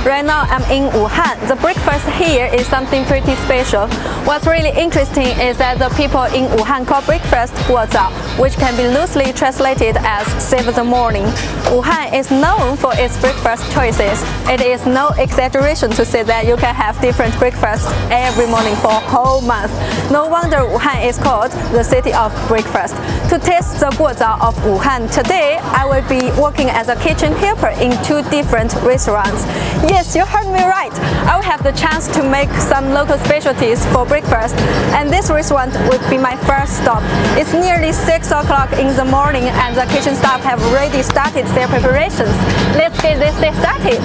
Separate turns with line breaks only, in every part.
Right now I'm in Wuhan. The breakfast here is something pretty special. What's really interesting is that the people in Wuhan call breakfast 过早, which can be loosely translated as save the morning. Wuhan is known for its breakfast choices. It is no exaggeration to say that you can have different breakfasts every morning for a whole month. No wonder Wuhan is called the city of breakfast. To taste the 过早 of Wuhan today, I will be working as a kitchen helper in 2 different restaurants. Yes, you heard me right. I will have the chance to make some local specialties for breakfast, and this restaurant would be my first stop. It's nearly 6 o'clock in the morning and the kitchen staff have already started their preparations. Let's get this day started.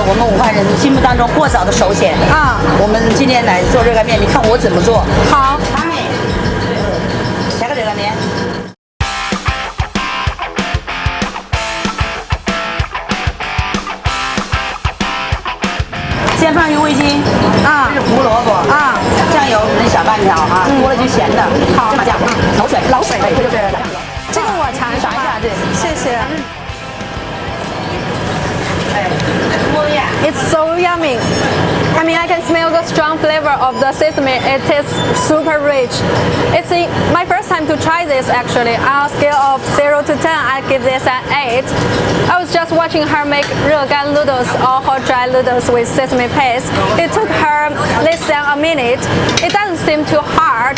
我们武汉人心目当中过早的首选啊！我们今天来做热干面，你看我怎么做？
好，
加个热干面。先放一个味精啊，这是胡萝卜啊，酱油可能小半条啊，多了就咸的。好，这么酱，老水，对对对，
这个我尝一下，
对，
谢谢。It's so yummy. I mean, I can smell the strong flavor of the sesame. It is super rich. It's my first time to try this actually. On a scale of 0 to 10, I give this an 8. I was just watching her make 热干 noodles or hot dry noodles with sesame paste. It took her less than a minute. It doesn't seem too hard.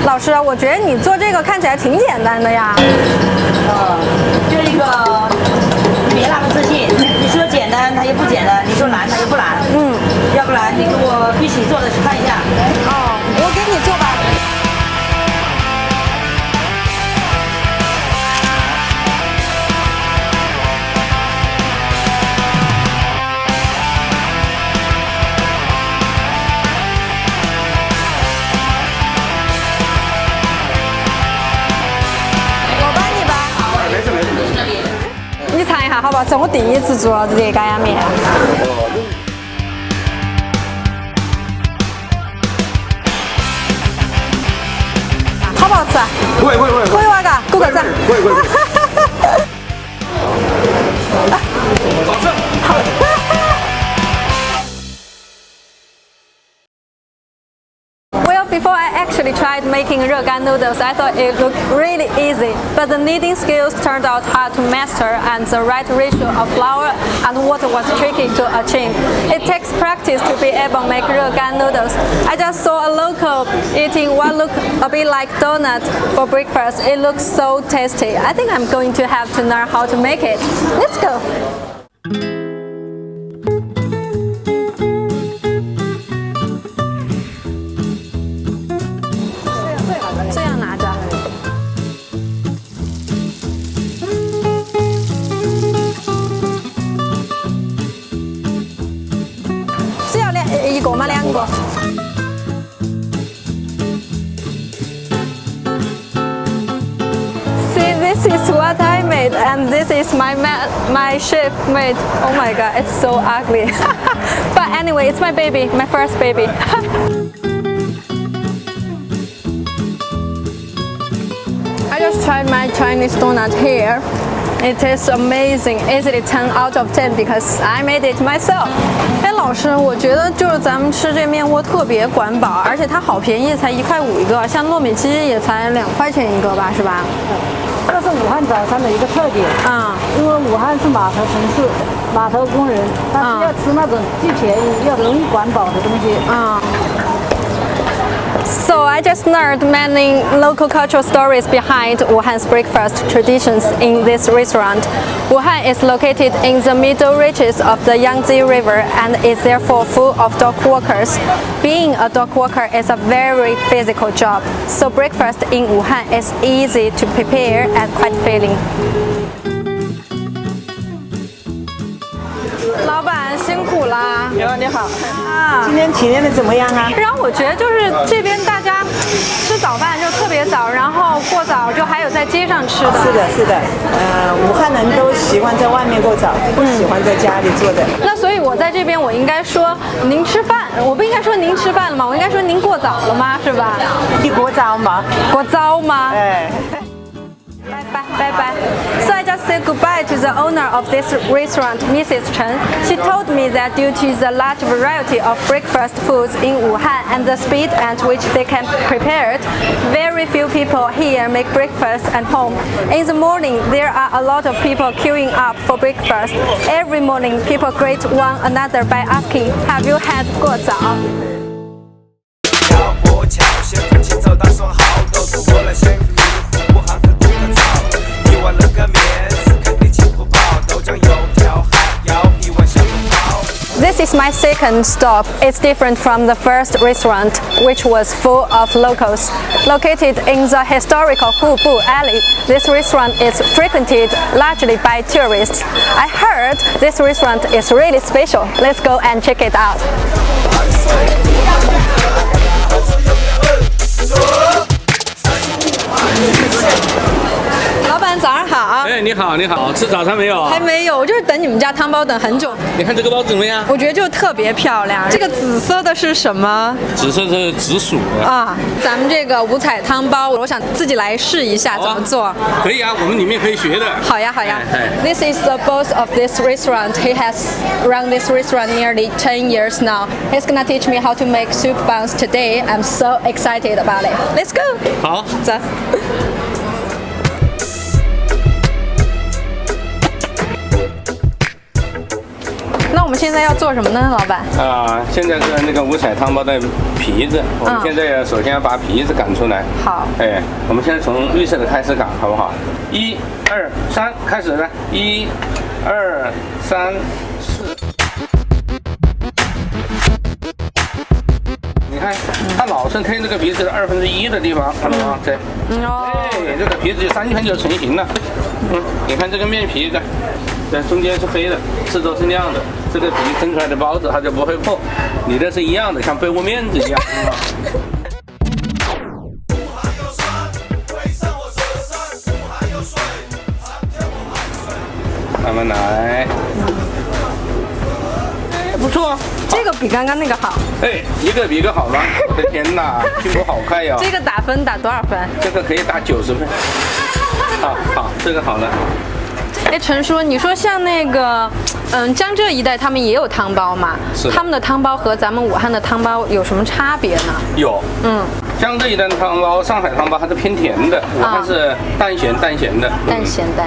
老师，我觉得你做这个看起来挺简单的呀。
这个别那么自信。你说简单，它又不简单；你说难，它又不难。要不然你给我一起做的看一下。
哦，我给你做吧。你尝一下好不好？这是我第一次做热干面。好不好吃？
会。
会哇嘎，鼓个掌。
会。好吃。好。
Before I actually tried making 热干 noodles, I thought it looked really easy, but the kneading skills turned out hard to master and the right ratio of flour and water was tricky to achieve. It takes practice to be able to make 热干 noodles. I just saw a local eating what looked a bit like donut for breakfast. It looks so tasty. I think I'm going to have to learn how to make it. Let's go! 一个吗？2个 See, this is what I made, and this is my chef made. Oh my god, it's so ugly. But anyway, it's my baby, my first baby. I just tried my Chinese donut here. It is amazing, easily 10 out of 10 because I made it myself. 哎，老师，我觉得就是咱们吃这面窝特别管饱，而且它好便宜，才1.5块一个，像糯米鸡也才2块钱一个吧，是吧？
这是武汉早餐的一个特点啊，因为武汉是码头城市，码头工人，但是要吃那种既便宜又容易管饱的东西啊。
So I just learned many local cultural stories behind Wuhan's breakfast traditions in this restaurant. Wuhan is located in the middle reaches of the Yangtze River and is therefore full of dock workers. Being a dock worker is a very physical job, so breakfast in Wuhan is easy to prepare and quite filling. 老板辛苦午啦。
你好，你好。
啊，
今天体验的怎么样啊？
然后我觉得就是这边大家吃早饭就特别早，然后过早就还有在街上吃的。
是的，是的。武汉人都喜欢在外面过早，不喜欢在家里做的。
那所以我在这边我应该说您吃饭，我不应该说您吃饭了吗？我应该说您过早了吗？是吧？
你过早吗？
过早吗？
哎。
Bye bye. So I just said goodbye to the owner of this restaurant, Mrs. Chen. She told me that due to the large variety of breakfast foods in Wuhan and the speed at which they can prepare it, very few people here make breakfast at home. In the morning, there are a lot of people queuing up for breakfast. Every morning, people greet one another by asking, "Have you had 过早?"
过桥，先看清早打算好，都度过了先苦，武汉可多个早，一碗热干面是肯定吃不饱，豆浆油条还要一碗小笼包。
This is my second stop. It's different from the first restaurant, which was full of locals. Located in the historical Hubu Alley, this restaurant is frequented largely by tourists. I heard this restaurant is really special. Let's go and check it out. 老板早上好。
哎，你好，你好，吃早餐没有？
还没有，我就是等你们家汤包等很久。
你看这个包子怎么样？
我觉得就特别漂亮。这个紫色的是什么？
紫色是紫薯的。
啊，咱们这个五彩汤包，我想自己来试一下怎么做。
可以啊，我们里面可以学的。
好呀，好呀。
哎
This is the boss of this restaurant. He has run this restaurant nearly 10 years now. He's gonna teach me how to make soup buns today. I'm so excited about it. Let's go.
好，
走。那我们现在要做什么呢，老板？
现在是那个五彩汤包的皮子，我们现在首先要把皮子擀出来。
好。
哎，我们现在从绿色的开始擀，好不好？1、2、3，开始了。1、2、3、4。你看，它老是开这个皮子的1/2的地方，看到吗？这，哎，这个皮子就3圈就成型了。你看这个面皮的。 这中间是黑的，四周是亮的，这个皮蒸出来的包子它就不会破。你的是一样的，像被窝面子一样。慢慢来，不错，
这个比刚刚那个好。
哎，一个比一个好吗？我的天哪，进步好快呀！
这个打分打多少分？
这个可以打90分。好，这个好了。
哎，陈叔，你说像那个，江浙一带他们也有汤包嘛？
是。
他们的汤包和咱们武汉的汤包有什么差别呢？
有。江浙一带的汤包，上海汤包它是偏甜的，武汉是淡咸的。淡咸的。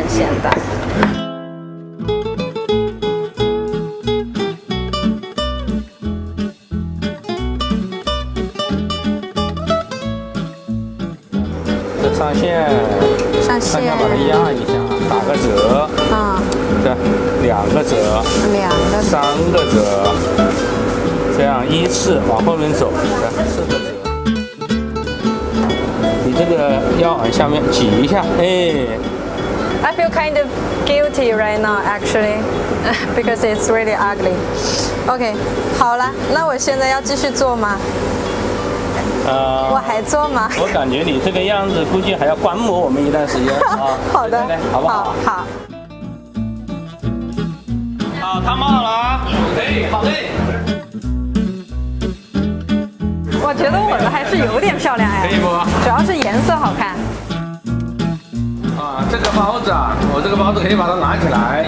这上线。上线把它压一下。 打个折，这2个折，3个折，这样依次往后面走，这4个折。你这个要往下面挤一下，哎。I feel kind of guilty right now, actually, because it's really ugly. OK， 好了，那我现在要继续做吗？我还做吗？我感觉你这个样子，估计还要观摩我们一段时间啊。好的，好不好？好。好，汤包好了啊。OK，好嘞。我觉得我的还是有点漂亮哎。可以不？主要是颜色好看。这个包子啊，我这个包子可以把它拿起来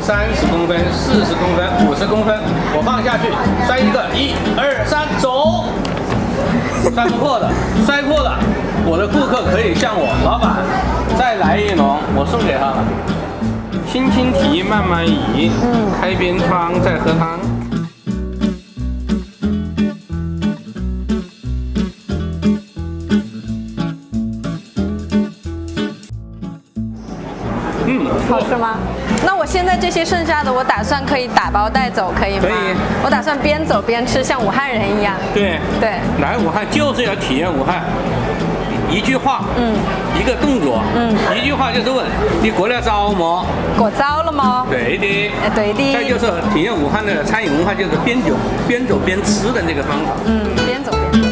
，30公分、40公分、50公分，我放下去，摔一个，1、2、3，走。 摔不破的，摔破了，我的顾客可以向我老板再来一笼，我送给他了。轻轻提，慢慢移，开边窗再喝汤。好吃吗？那我现在这些剩下的，我打算可以打包带走，可以吗？可以。我打算边走边吃，像武汉人一样。对。来武汉就是要体验武汉。一句话，一个动作，一句话就是问你过了早么？
过早了吗？
对的，
对的。
再就是体验武汉的餐饮文化，就是边走边吃的那个方法。
边走边吃。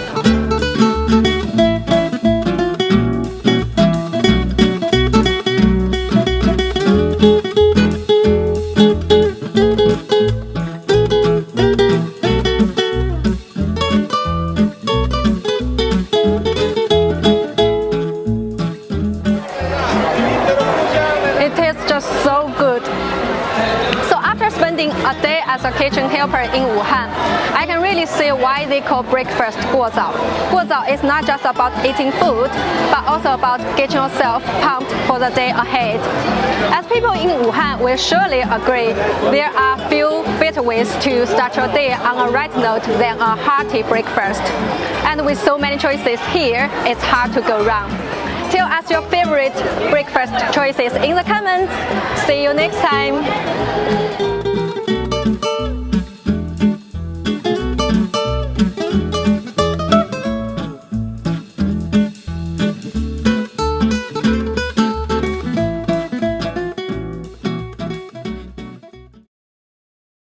It tastes just so good. So after spending a day as a kitchen helper in Wuhan, I can really see why they call breakfast 过早. 过早 is not just about eating food, but also about getting yourself pumped for the day ahead. As people in Wuhan will surely agree, there are few better ways to start your day on a right note than a hearty breakfast. And with so many choices here, it's hard to go wrong. Tell us your favorite breakfast choices in the comments. See you next time.